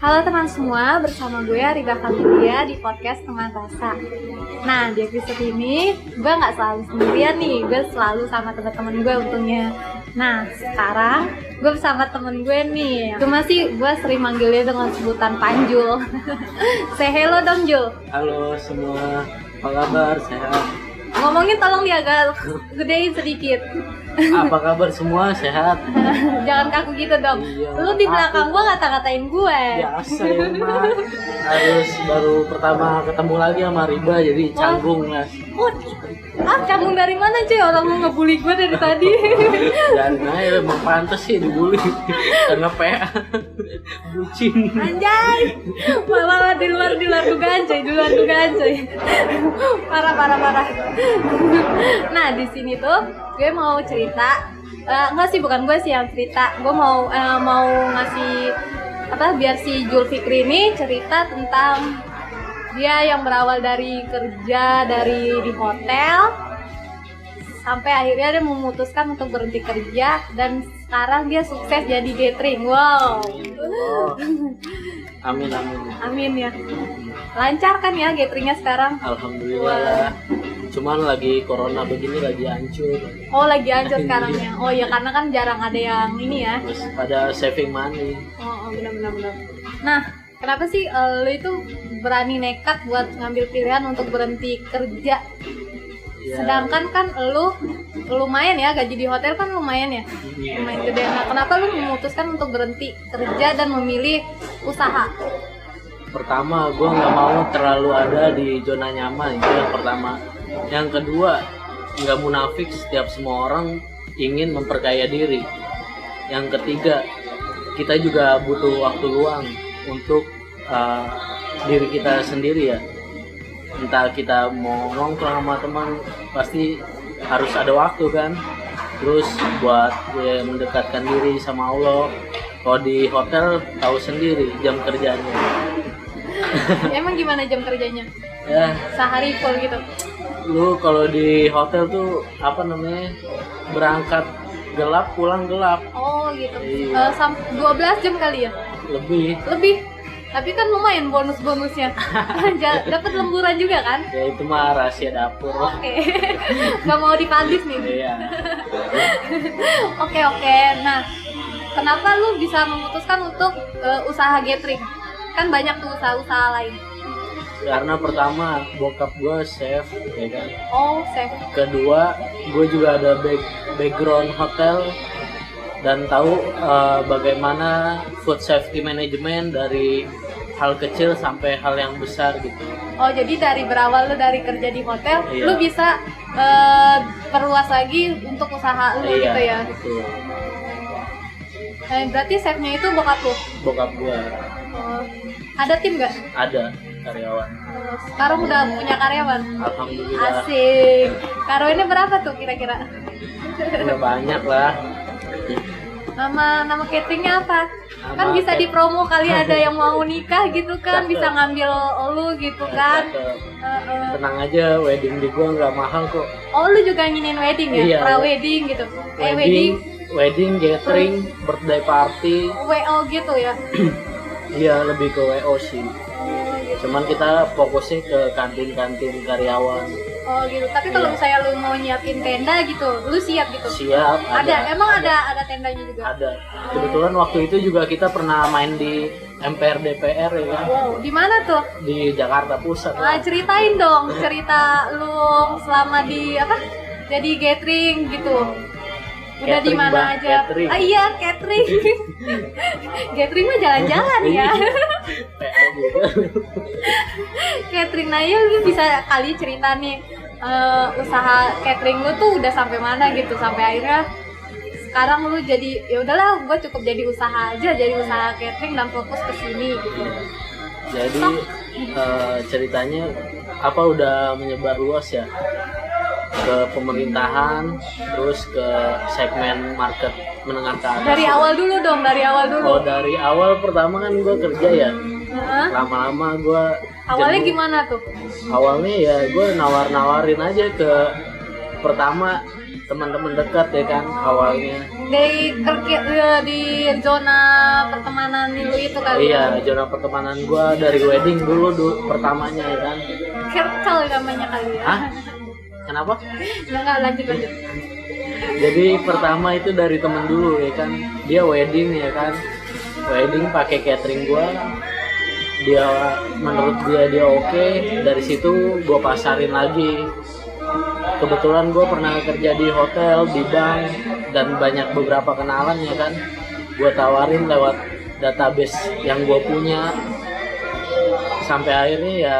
Halo teman semua, bersama gue Riba Kamilia di podcast Teman Rasa. Nah, di episode ini gue gak selalu sendirian nih, gue selalu sama teman-teman gue untungnya. Nah, sekarang gue bersama temen gue nih. Cuma sih gue sering manggilnya dengan sebutan Panjul. Say hello dong, Jul. Halo semua, apa kabar? Sehat? Ngomongin tolong dia agak gedein sedikit. Apa kabar semua? Sehat? Jangan kaku gitu dong. Iya, Lu di belakang gue ngata-ngatain gue. Biasa ya mah. Harus baru pertama ketemu lagi sama Riba, jadi canggung lah. Canggung dari mana cuy? Orang lu ngebully gue dari tadi. Dan aja emang pantes sih dibully. Karena PA bucin. Anjay, malah di luar dugaan coy. Parah. Nah di sini tuh gue mau cerita, enggak sih, bukan gue sih yang cerita. Gue mau ngasih biar si Jul Fikri ini cerita tentang dia yang berawal dari kerja di hotel sampai akhirnya dia memutuskan untuk berhenti kerja dan sekarang dia sukses jadi catering. Wow. Amin ya. Lancar kan ya cateringnya sekarang? Alhamdulillah. Cuman lagi corona begini lagi hancur. Oh, lagi hancur sekarang ya. Oh ya, karena kan jarang ada yang ini ya. Terus pada saving money. Oh benar. Nah, kenapa sih lo itu berani nekat buat ngambil pilihan untuk berhenti kerja? Ya. Sedangkan kan lo lumayan ya, gaji di hotel kan lumayan ya. Lumayan gede. Nah, kenapa lo memutuskan untuk berhenti kerja dan memilih usaha? Pertama, gue nggak mau terlalu ada di zona nyaman, itu yang pertama. Yang kedua, nggak munafik, setiap semua orang ingin memperkaya diri. Yang ketiga, kita juga butuh waktu luang untuk diri kita sendiri ya. Entah kita mau nongkrong sama teman, pasti harus ada waktu kan. Terus buat mendekatkan diri sama Allah. Kalau di hotel tahu sendiri jam kerjanya. Emang gimana jam kerjanya? Ya, sehari full gitu. Lu kalau di hotel tuh berangkat gelap pulang gelap. Oh gitu. Iya. 12 jam kali ya? Lebih. Tapi kan lumayan bonusnya. Dapat lemburan juga kan? Ya itu mah rahasia dapur. Oke. Gak mau dipublish nih. Iya. Oke. Nah, kenapa lu bisa memutuskan untuk usaha catering? Kan banyak tuh usaha lain. Karena pertama bokap gue chef, ya kan. Oh, chef. Kedua, gue juga ada background hotel dan tahu bagaimana food safety management dari hal kecil sampai hal yang besar gitu. Oh, jadi dari berawal lu dari kerja di hotel, iya. Lu bisa perluas lagi untuk usaha lu iya, gitu ya. Betul. Berarti chefnya itu bokap lu? Bokap gue. Ada tim nggak? Ada karyawan. Sekarang udah punya karyawan? Alhamdulillah. Asik. Karyawannya berapa tuh kira-kira? Udah banyak lah. Nama cateringnya apa? Kan bisa dipromo kali, ada yang mau nikah gitu kan, bisa ngambil lu gitu kan. Tenang aja, wedding di gua nggak mahal kok. Oh, lu juga nginin wedding ya? Iya, pra-wedding gitu? Wedding, catering, birthday party. WO gitu ya? Iya, lebih ke WO sih. Cuman kita fokusnya ke kantin-kantin karyawan. Oh gitu. Tapi kalau misalnya lu mau nyiapin tenda gitu, lu siap gitu? Siap. Emang ada tendanya juga? Ada. Kebetulan waktu itu juga kita pernah main di MPR DPR ya kan. Wow, di mana tuh? Di Jakarta Pusat. Ceritain dong, cerita lu selama jadi catering gitu. Udah di mana aja? Catering. Iya, catering. Catering mah jalan-jalan ya. Catering, nah ya lu bisa kali cerita nih usaha catering lu tuh udah sampai mana gitu, sampai akhirnya sekarang lu jadi ya udahlah gue cukup jadi usaha catering dan fokus ke sini gitu. Jadi ceritanya udah menyebar luas ya ke pemerintahan, terus ke segmen market menengah ke atas. Dari awal dulu. Oh, dari awal pertama kan gue kerja ya. Lama-lama gue awalnya gimana tuh? Awalnya ya gue nawarin aja ke pertama teman-teman dekat ya kan awalnya. Di zona pertemanan lu itu kali ya? Iya, zona pertemanan gue dari wedding dulu pertamanya ya kan. Circle namanya kali ya? Hah? Kenapa? Enggak, lanjut. Jadi pertama itu dari temen dulu ya kan, dia wedding ya kan, wedding pakai catering gua, dia menurut dia oke. Dari situ gua pasarin lagi. Kebetulan gua pernah kerja di hotel, di bank, dan banyak beberapa kenalan ya kan, gua tawarin lewat database yang gua punya, sampai akhirnya ya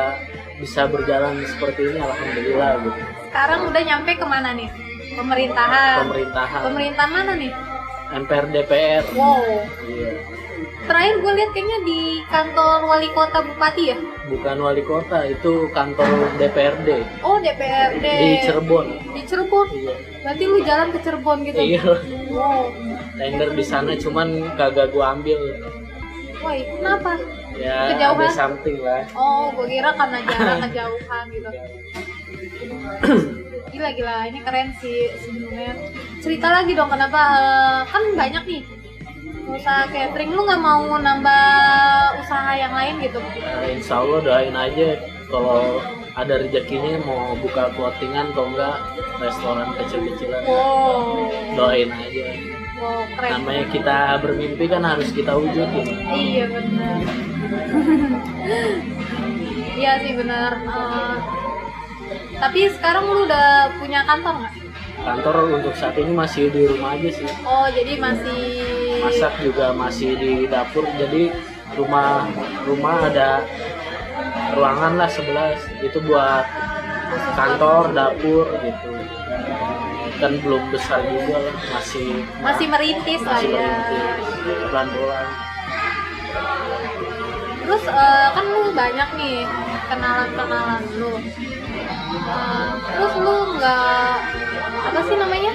bisa berjalan seperti ini, alhamdulillah gitu. Sekarang udah nyampe kemana nih? Pemerintahan. Pemerintah mana nih? MPR DPR. Wow. Iya. Terakhir gue lihat kayaknya di kantor wali kota bupati ya? Bukan wali kota, itu kantor DPRD. Oh, DPRD. Di Cirebon. Di Cirebon. Iya. Berarti lu jalan ke Cirebon gitu? Iya. Wow. Tender di sana cuman kagak gua ambil. Woi, kenapa? Ya, Kejauhan? ada something lah. Oh, gue kira karena jarak kejauhan gitu. Gila, ini keren sih sebenarnya. Cerita lagi dong, kenapa kan banyak nih usaha catering, lu nggak mau nambah usaha yang lain gitu? Insya Allah doain aja kalau ada rezekinya mau buka clothingan, kalau enggak restoran kecil-kecilan. Wow. Doain aja. Wow, keren. Namanya kita bermimpi kan harus kita wujudin. Iya benar. Iya sih benar. Tapi sekarang lu udah punya kantor nggak? Kantor untuk saat ini masih di rumah aja sih. Oh, jadi masih Masak juga masih di dapur. Jadi rumah ada ruangan lah 11. Itu buat kantor, dapur gitu. Kan belum besar juga lah, masih merintis lah ya. Pelan-pelan. Terus kan lu banyak nih kenalan lu. Terus lu nggak apa sih namanya?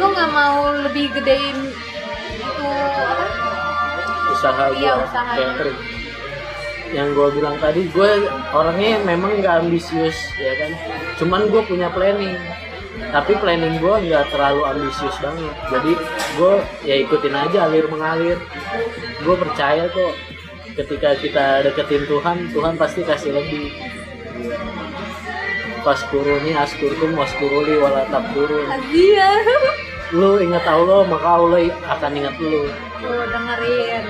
Lu nggak mau lebih gedein itu apa? Usaha Iya, gua usaha. catering. Yang gue bilang tadi, gue orangnya memang nggak ambisius ya kan. Cuman gue punya planning. Tapi planning gue nggak terlalu ambisius banget. Jadi gue ya ikutin aja alir mengalir. Gue percaya kok ketika kita deketin Tuhan pasti kasih lebih. Faskuruni askurkum waskuruli walatabkurun. Iya. Lu ingat Allah maka Allah akan ingat lu. Lu dengerin.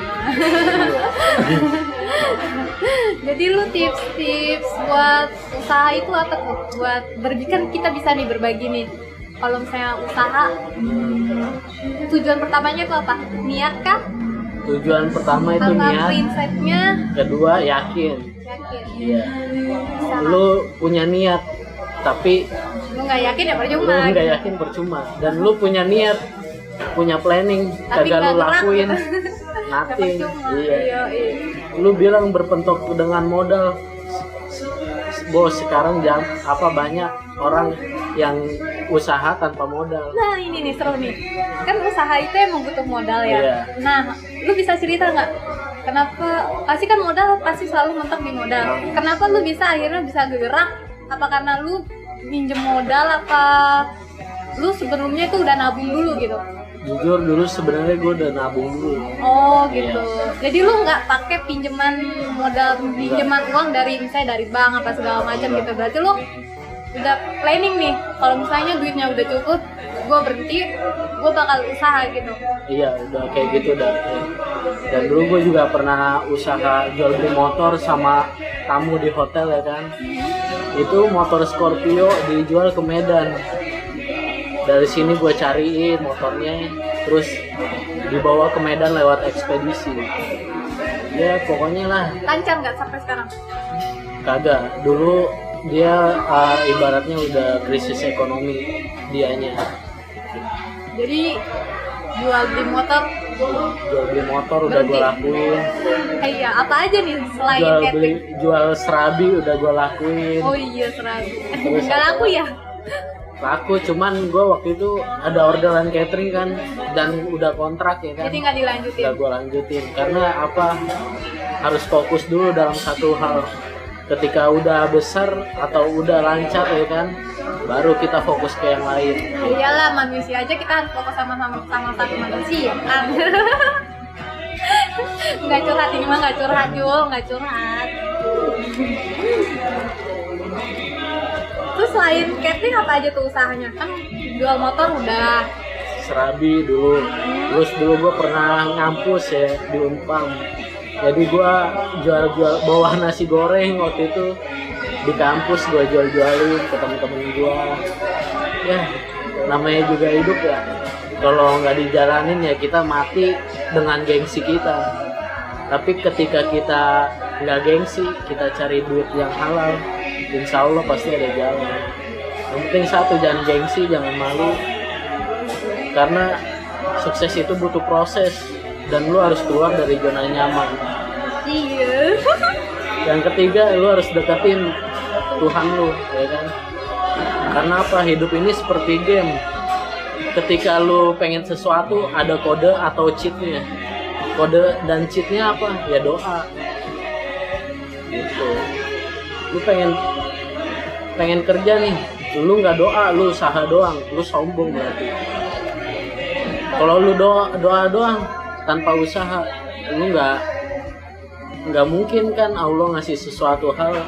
Jadi lu tips-tips buat usaha itu apa tuh? Buat kan kita bisa nih berbagi nih. Kalau misalnya usaha, tujuan pertamanya itu apa? Niat kah? Tujuan pertama itu Apa niat. prinsipnya? Kedua yakin. Yakin. Iya. Usaha. Lu punya niat tapi Lu nggak yakin ya percuma. lu nggak yakin percuma. Dan lu punya niat, punya planning, Tapi kagak lu nggak gerak. lakuin, Ya nothing. percuma. Iya. Iya. Lu bilang berpentok dengan modal. Bos, sekarang banyak orang yang usaha tanpa modal. Nah ini nih seru nih. Kan usaha itu emang butuh modal ya. Iya. Nah, lu bisa cerita nggak? Kenapa? Pasti kan modal pasti selalu mentok di modal. Kenapa lu bisa akhirnya bisa gerak? Apa karena lu minjem modal? Apa lu sebelumnya itu udah nabung dulu gitu? Jujur dulu sebenarnya gue udah nabung dulu. Oh gitu. Jadi lu nggak pakai pinjaman uang dari misalnya dari bank apa segala macam gitu. Berarti lu udah planning nih. Kalau misalnya duitnya udah cukup, gue berhenti, gue bakal usaha gitu. Iya, udah kayak gitu dah. Dan dulu gue juga pernah usaha jual beli motor sama tamu di hotel ya kan. Itu motor Scorpio dijual ke Medan. Dari sini gue cariin motornya, terus dibawa ke Medan lewat ekspedisi. Ya pokoknya lah. Lancar nggak sampai sekarang? Kagak. Dulu dia ibaratnya udah krisis ekonomi dianya. Jadi jual beli motor. Jual beli motor udah gue lakuin. Iya, apa aja nih selain catering? Jual serabi udah gue lakuin. Oh iya, serabi. Terus Nggak laku ya? Laku, cuman gue waktu itu ada orderan catering kan, dan udah kontrak ya kan. Jadi nggak dilanjutin? Nggak gue lanjutin, karena apa, harus fokus dulu dalam satu hal. ketika udah besar atau udah lancar ya kan, baru kita fokus ke yang lain. Iyalah, manusia aja kita harus fokus sama satu manusia kan. Nggak curhat ini mah, nggak curhat Jul, nggak curhat. Terus selain catering apa aja tuh usahanya? Kan jual motor udah. Serabi dulu, terus dulu gue pernah ngampus ya di Unpam. Jadi gue jual bawah nasi goreng waktu itu di kampus, gue jualin ke temen-temen gue. Ya namanya juga hidup ya, kalau nggak dijalanin ya kita mati dengan gengsi kita. Tapi ketika kita nggak gengsi, kita cari duit yang halal, insya Allah pasti ada jalan. Yang penting satu, jangan gengsi, jangan malu, karena sukses itu butuh proses dan lu harus keluar dari zona nyaman. Iya. Yang ketiga, lu harus deketin Tuhan lu, ya kan? Karena apa? Hidup ini seperti game. Ketika lu pengen sesuatu, ada kode atau cheatnya. Kode dan cheatnya apa? Ya doa. Gitu. Lu pengen kerja nih, lu nggak doa, lu usaha doang, lu sombong berarti. Kalau lu doa doang tanpa usaha, lu nggak mungkin kan Allah ngasih sesuatu hal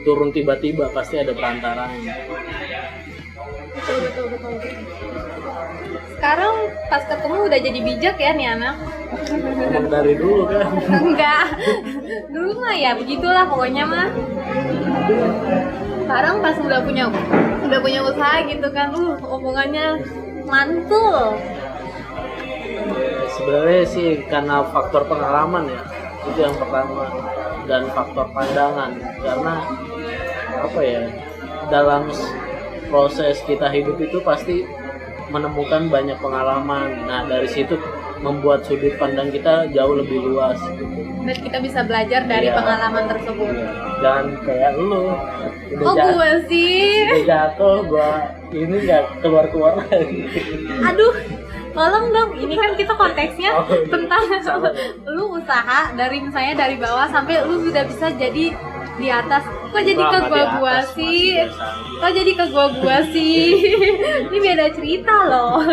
turun tiba-tiba, pasti ada perantaranya. Betul. Sekarang pas ketemu udah jadi bijak ya nih anak. Emang dari dulu kan? Enggak. Dulu mah ya begitulah pokoknya mah. Sekarang pas udah punya usaha gitu kan, omongannya mantul. Sebenarnya sih karena faktor pengalaman ya, itu yang pertama, dan faktor pandangan. Karena apa ya, dalam proses kita hidup itu pasti menemukan banyak pengalaman. Nah dari situ membuat sudut pandang kita jauh lebih luas gitu. Dan kita bisa belajar dari pengalaman tersebut. Jangan kayak lu Gue sih udah jatuh, gue ini nggak keluar lagi. Aduh, tolong dong, ini kan kita konteksnya tentang lu usaha misalnya dari bawah sampai lu sudah bisa jadi di atas. Kok jadi ke gua sih? Kok jadi ke gua sih? Ini beda cerita loh.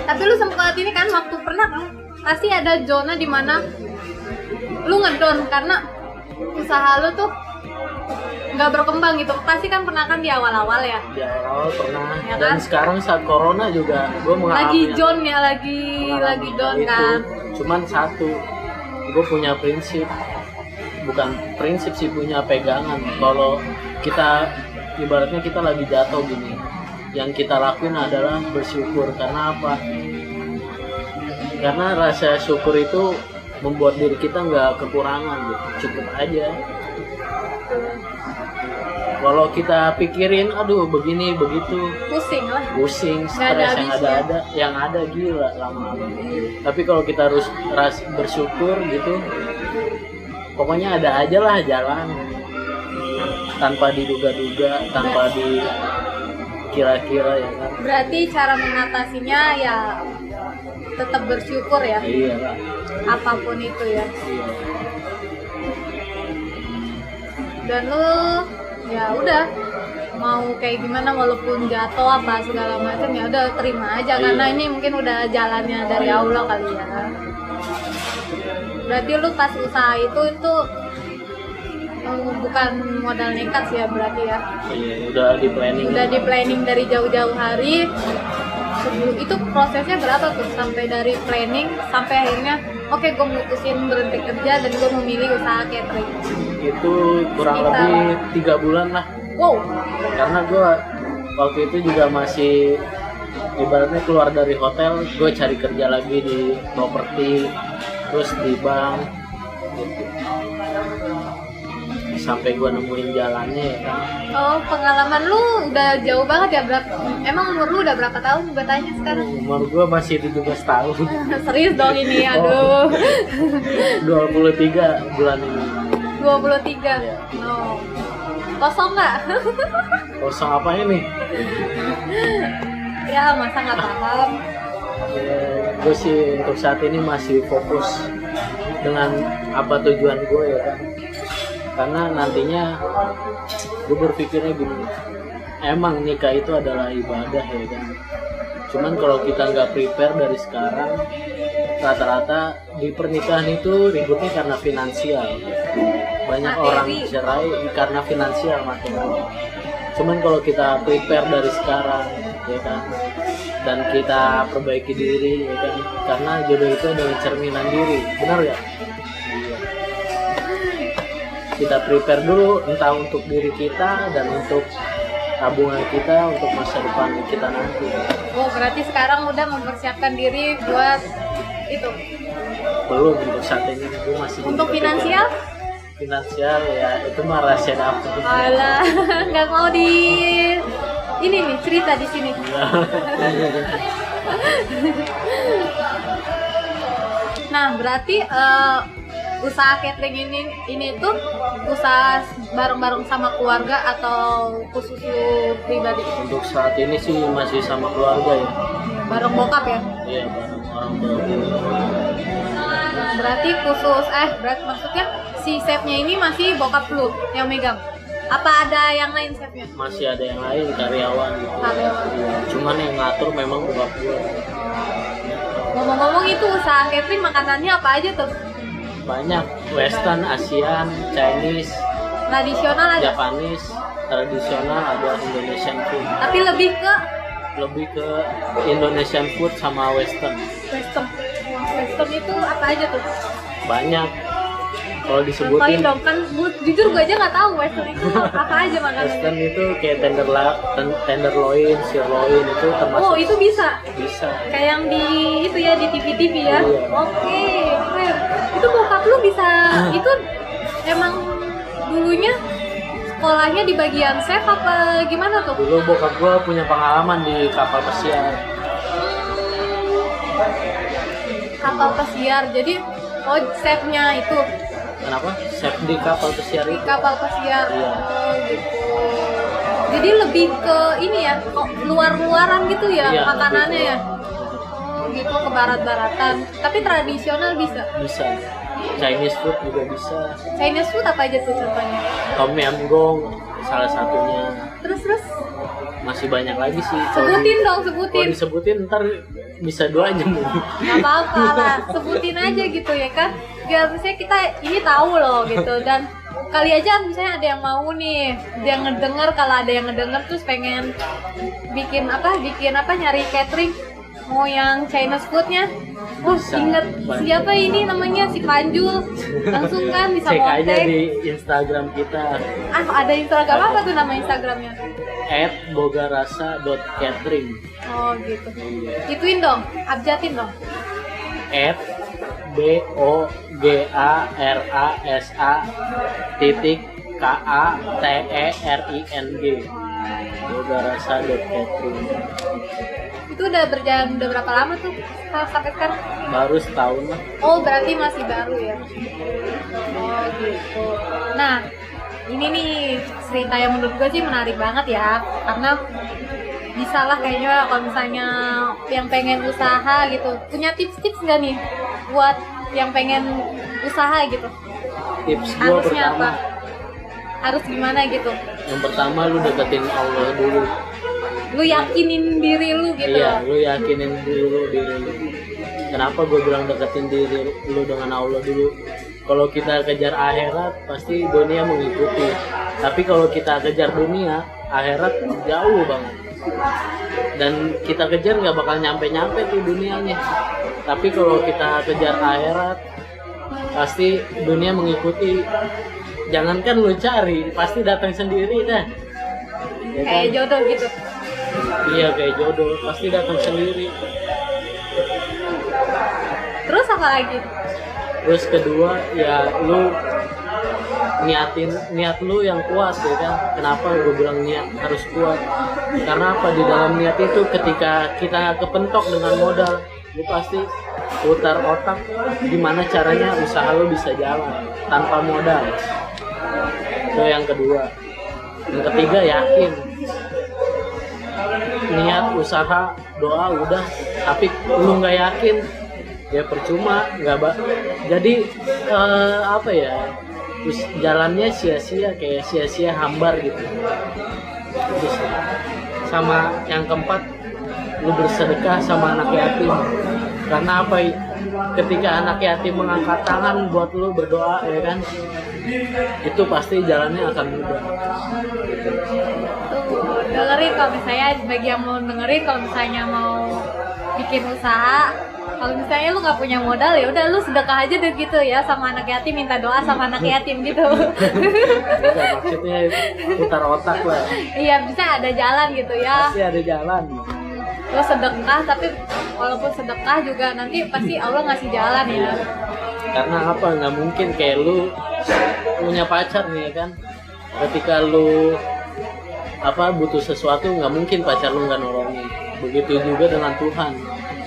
Tapi lu sempat ini kan waktu pernah kan pasti ada zona di mana lu ngedown karena usaha lu tuh nggak berkembang gitu. Pasti kan pernah kan di awal-awal ya? Di awal pernah. Ya Dan kan? sekarang saat corona juga gue mengalami Lagi down ya, lagi down itu. kan. Cuman satu, gue punya prinsip, bukan prinsip sih, punya pegangan. Kalau kita ibaratnya kita lagi jatuh gini, yang kita lakuin adalah bersyukur. Karena apa? Karena rasa syukur itu membuat diri kita nggak kekurangan gitu. Cukup aja. Kalau kita pikirin, aduh begini begitu, pusing, stres yang ada gila lama-lama. Tapi kalau kita harus bersyukur gitu, pokoknya ada aja lah jalan, tanpa diduga-duga, tanpa dikira-kira ya kan. Berarti cara mengatasinya ya tetap bersyukur ya. Iya lah. Apapun itu ya. Iya. Dan lu ya udah mau kayak gimana walaupun jatuh apa segala macam ya udah terima aja. Karena ini mungkin udah jalannya dari Allah kali ya. Berarti lu pas usaha itu bukan modal nekat sih ya berarti ya. Iya, udah di planning dari jauh-jauh hari. Itu prosesnya berapa tuh sampai dari planning sampai akhirnya oke, gue mutusin berhenti kerja dan gue memilih usaha catering. Itu kurang lebih 3 bulan lah. Wow. Karena gue waktu itu juga masih ibaratnya keluar dari hotel, gue cari kerja lagi di properti, terus di bank gitu. Sampai gue nemuin jalannya ya kan. Oh, pengalaman lu udah jauh banget ya. Emang umur lu udah berapa tahun gue tanya sekarang? Umur gue masih 17 tahun. Serius dong ini, aduh. 23 bulan ini. 23? Ya. No. Kosong nggak? Kosong apanya nih? Ya masa nggak paham. gue sih untuk saat ini masih fokus dengan apa tujuan gue ya kan, karena nantinya gue berpikirnya gini, emang nikah itu adalah ibadah ya kan, cuman kalau kita nggak prepare dari sekarang, rata-rata di pernikahan itu ributnya karena finansial. Banyak Materi. orang cerai karena finansial, materi. Cuman kalau kita prepare dari sekarang ya kan, dan kita perbaiki diri ya kan, karena jodoh itu adalah cerminan diri, benar ya? Iya. Kita prepare dulu, entah untuk diri kita dan untuk tabungan kita untuk masa depan kita nanti. Oh, berarti sekarang udah mempersiapkan diri buat itu. Belum, untuk saat ini gue masih Untuk finansial? Finansial ya itu mah rahasia dapur. Alah, nggak mau di ini nih cerita di sini. Nah, berarti usaha catering ini tuh usaha bareng-bareng sama keluarga atau khusus lu pribadi? Untuk saat ini sih masih sama keluarga ya. Bareng bokap ya? Iya, bareng orang tua. Berarti khusus berarti maksudnya si chefnya ini masih bokap lu yang megang? Apa ada yang lain chefnya? Masih ada yang lain, karyawan gitu. Karyawan. Iya, cuman yang ngatur memang bokap gue. Ngomong-ngomong itu usaha catering makanannya apa aja tuh? Banyak, Western, Asian, Chinese, Tradisional ada? Japanese, tradisional, ada Indonesian food. Tapi lebih ke Lebih ke Indonesian food sama Western. Western. Western itu apa aja tuh? Banyak. Kalau Contohin disebutin dong, kan jujur gue aja nggak tahu Western itu apa aja makanannya. Western itu kayak tenderloin, sirloin itu termasuk. Oh, itu bisa? Bisa. Kayak yang di itu ya, di TV-TV ya? Iya. Oke, keren. Itu bokap lu bisa, itu emang dulunya sekolahnya di bagian chef apa gimana tuh? Dulu bokap gua punya pengalaman di kapal pesiar. Kapal pesiar, jadi chefnya itu Kenapa? Chef di kapal pesiar di itu. kapal pesiar. Iya. Oh gitu. Jadi lebih ke ini ya, kok luar-luaran gitu ya Iya, makanannya lebih ya? Oh gitu, ke barat-baratan. Tapi tradisional bisa? Bisa. Chinese food juga bisa. Chinese food apa aja tuh contohnya? Tom yam goong salah satunya. Terus? Masih banyak lagi sih. Sebutin dong, Kalau sebutin. disebutin ntar bisa 2 jam. Nggak apa-apa lah, sebutin aja gitu ya kan. Biar misalnya kita ini tahu loh gitu. Dan kali aja misalnya ada yang mau nih, dia ngedenger, kalau ada yang ngedenger terus pengen bikin apa nyari catering, mau yang Chinese foodnya. Oh, Bisa. inget Banyak. siapa ini namanya, si Panjul. Langsung kan bisa Cek aja kontak. di Instagram kita Ada Instagram apa tuh nama Instagramnya? @bogarasa.catering. Oh gitu. Iya. Ituin dong, abjatin dong. @BOGARASA.KATERING. bogarasa.catering. Itu udah berjalan udah berapa lama tuh sampai sekarang? Baru setahun lah. Oh, berarti masih baru ya? Oh gitu. Nah, ini nih cerita yang menurut gue sih menarik banget ya, karena bisa lah kayaknya kalau misalnya yang pengen usaha gitu, punya tips-tips nggak nih buat yang pengen usaha gitu? Tips gue Harusnya pertama, apa? Harus gimana gitu? yang pertama lu deketin Allah dulu. Lu yakinin diri lu gitu. Iya, lu yakinin dulu diri lu. Kenapa gue bilang deketin diri lu dengan Allah dulu? Kalau kita kejar akhirat, pasti dunia mengikuti. Tapi kalau kita kejar dunia, akhirat jauh banget. Dan kita kejar nggak bakal nyampe-nyampe tuh dunianya. Tapi kalau kita kejar akhirat, pasti dunia mengikuti. Jangankan lu cari, pasti datang sendiri dah. Ya kan? Kayak jodoh gitu. Iya, kayak jodoh, pasti datang sendiri. Terus apa lagi? Terus kedua, ya lu niat lu yang kuat ya kan. Kenapa gue bilang niat harus kuat? Karena apa, di dalam niat itu ketika kita kepentok dengan modal, lu pasti putar otak gimana caranya usaha lu bisa jalan tanpa modal. Itu yang kedua. Yang ketiga, yakin. Niat, usaha, doa udah tapi lu nggak yakin, ya percuma, jadi apa ya, terus jalannya sia-sia, kayak sia-sia hambar gitu. Terus sama yang keempat, lu bersedekah sama anak yatim. Karena apa, ketika anak yatim mengangkat tangan buat lu berdoa, ya kan, itu pasti jalannya akan mudah gitu. Tuh, dengerin kalau misalnya bagi yang mau dengerin, kalau misalnya mau bikin usaha, kalau misalnya lu nggak punya modal, ya udah lu sedekah aja deh gitu ya sama anak yatim, minta doa sama anak yatim gitu. Enggak, maksudnya putar otak lah. Iya, bisa ada jalan gitu ya. Pasti ada jalan. Lu sedekah, tapi walaupun sedekah juga nanti pasti Allah ngasih jalan ya. Karena apa, nggak mungkin kayak lu punya pacar nih kan, ketika lu butuh sesuatu, nggak mungkin pacar lu nggak nolongin. Begitu juga dengan Tuhan,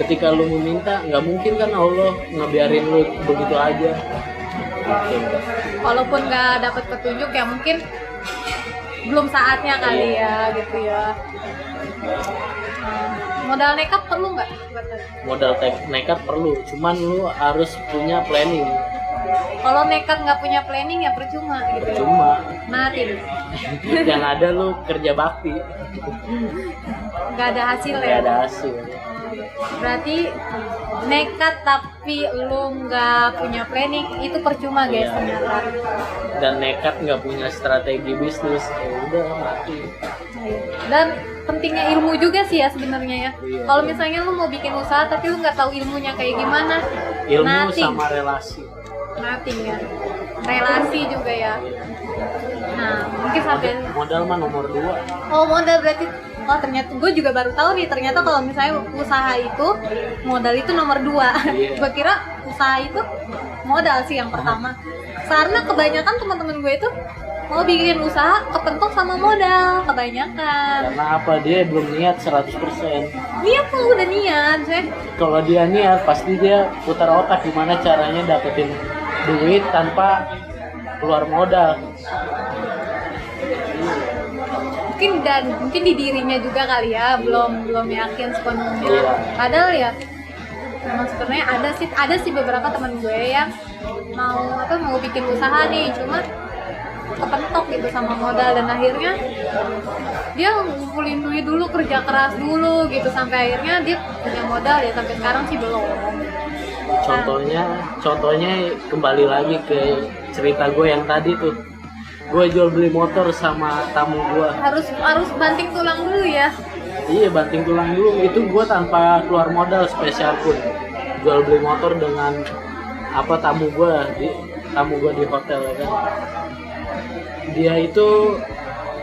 ketika lu meminta, nggak mungkin kan Allah ngebiarin lu begitu aja gitu. Walaupun nggak dapat petunjuk ya mungkin belum saatnya kali ya gitu ya. Modal nekat perlu nggak? Modal nekat perlu, cuman lu harus punya planning. Kalau nekat nggak punya planning ya percuma gitu. Percuma. Mati. Yang ada lu kerja bakti, Nggak ada hasil nggak ya. ada hasil. Berarti nekat tapi lu nggak punya planning itu percuma guys Iya. ternyata. Dan nekat nggak punya strategi bisnis, ya udah mati. Dan pentingnya ilmu juga sih ya sebenarnya ya. Iya. Kalau misalnya lu mau bikin usaha tapi lu nggak tahu ilmunya kayak gimana, Ilmu nothing. sama relasi. Nothing ya. Relasi juga ya. Nah, mungkin sampai Modal mah nomor 2. oh modal berarti, oh ternyata gue juga baru tahu nih, ternyata kalau misalnya usaha itu modal itu nomor 2. Iya. Gue kira usaha itu modal sih yang pertama. Karena kebanyakan teman-teman gue itu mau bikin usaha kepentok sama modal kebanyakan. Karena apa, dia belum niat 100%. Niat tuh udah niat, saya. Kalau dia niat, pasti dia putar otak gimana caranya dapetin duit tanpa keluar modal. Mungkin di dirinya juga kali ya, belum yakin sepenuhnya. Iya. Padahal ya memang sebenarnya ada sih beberapa teman gue yang mau bikin usaha nih, cuma kepentok gitu sama modal, dan akhirnya dia ngumpulin duit dulu, kerja keras dulu gitu, sampai akhirnya dia punya modal ya, sampai sekarang sih belum. Contohnya kembali lagi ke cerita gue yang tadi tuh. Gue jual beli motor sama tamu gue. Harus banting tulang dulu ya. Iya, banting tulang dulu. Itu gue tanpa keluar modal spesial pun. Jual beli motor dengan tamu gue di hotel ya kan.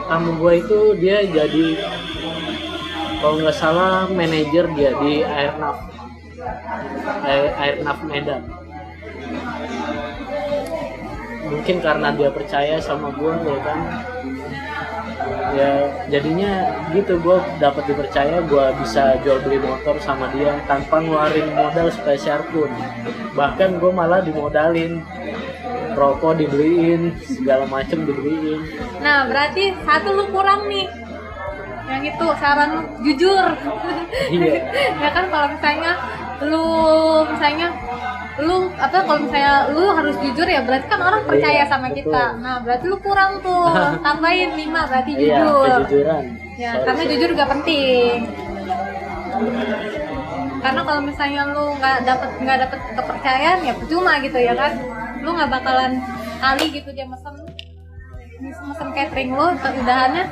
Tamu gue itu dia jadi, kalau nggak salah, manajer dia di Airnav Medan. Mungkin karena dia percaya sama gue ya kan, ya jadinya gitu, gue dapat dipercaya, gue bisa jual beli motor sama dia tanpa ngeluarin modal spesial pun. Bahkan gue malah dimodalin, rokok dibeliin, segala macem dibeliin. Nah berarti satu lu kurang nih, yang itu saran lu jujur. Iya. Ya kan, kalau misalnya kalau misalnya lu harus jujur ya, berarti kan orang percaya Iya, sama betul. kita. Nah berarti lu kurang tuh, tambahin 5 berarti Iya, jujur. kejujuran. Ya, Sorry. karena jujur juga penting. Karena kalau misalnya lu nggak dapet kepercayaan ya percuma gitu ya kan. Lu nggak bakalan kali gitu dia mesen catering lu, udahannya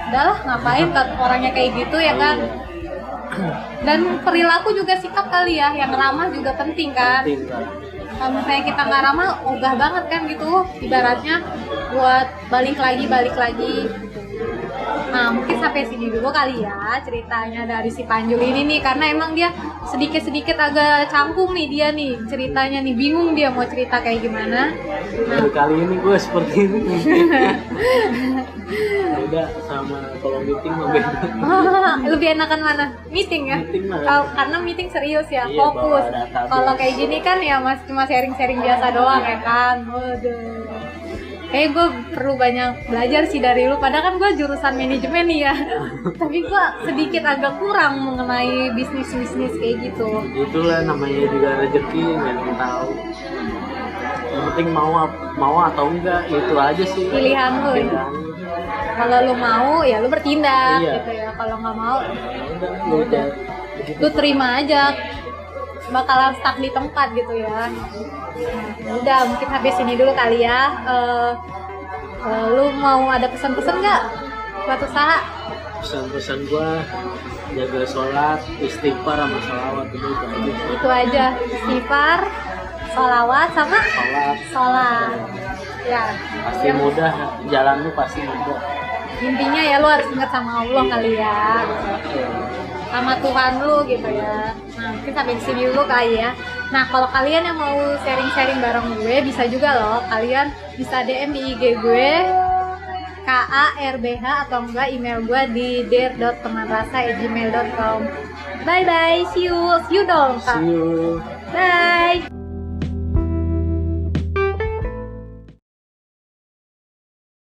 udahlah ngapain ke orangnya kayak gitu ya kan. Dan perilaku juga, sikap kali ya, yang ramah juga penting kan. Penting, kan? Kalau misalnya kita nggak ramah, ogah banget kan gitu, ibaratnya buat balik lagi. Nah mungkin sampai sini dulu kali ya ceritanya dari si Panjul ini nih, karena emang dia sedikit agak canggung nih dia nih ceritanya nih, bingung dia mau cerita kayak gimana. Nah Kali ini gue seperti ini. Beda sama kalau meeting mah beda. lebih enakan mana? Meeting ya? Meeting lah. Karena meeting serius ya, Iya, fokus. bawa database. Kalau kayak gini kan ya cuma sharing-sharing biasa doang ya kan. Waduh. kayak gue perlu banyak belajar sih dari lu. Padahal kan gue jurusan manajemen nih ya. Tapi gue sedikit agak kurang mengenai bisnis kayak gitu. Itulah namanya juga rezeki, nggak ada yang tahu. Yang penting mau atau enggak, itu aja sih. Pilihan lu. Pilihan. Kalau lu mau ya lu bertindak Iya. gitu ya. Kalau nggak mau Ya udah. lu terima aja, bakalan stuck di tempat gitu ya. Nah, udah mungkin habis ini dulu kali ya. Lu mau ada pesan-pesan nggak buat usaha? Pesan-pesan gua jaga sholat, istighfar sama sholawat itu aja. Itu aja, istighfar, sholawat sama sholat. Ya, Pasti mudah, jalan lu pasti mudah. intinya ya lu harus ingat sama Allah kali ya, sama Tuhan lu gitu ya. Nah mungkin sampai di sini dulu kali ya. Nah kalau kalian yang mau sharing-sharing bareng gue bisa juga loh, kalian bisa DM di IG gue KARBH atau enggak email gue di dear.temanrasa@gmail.com. Bye bye, see you dong kak. See you. Bye.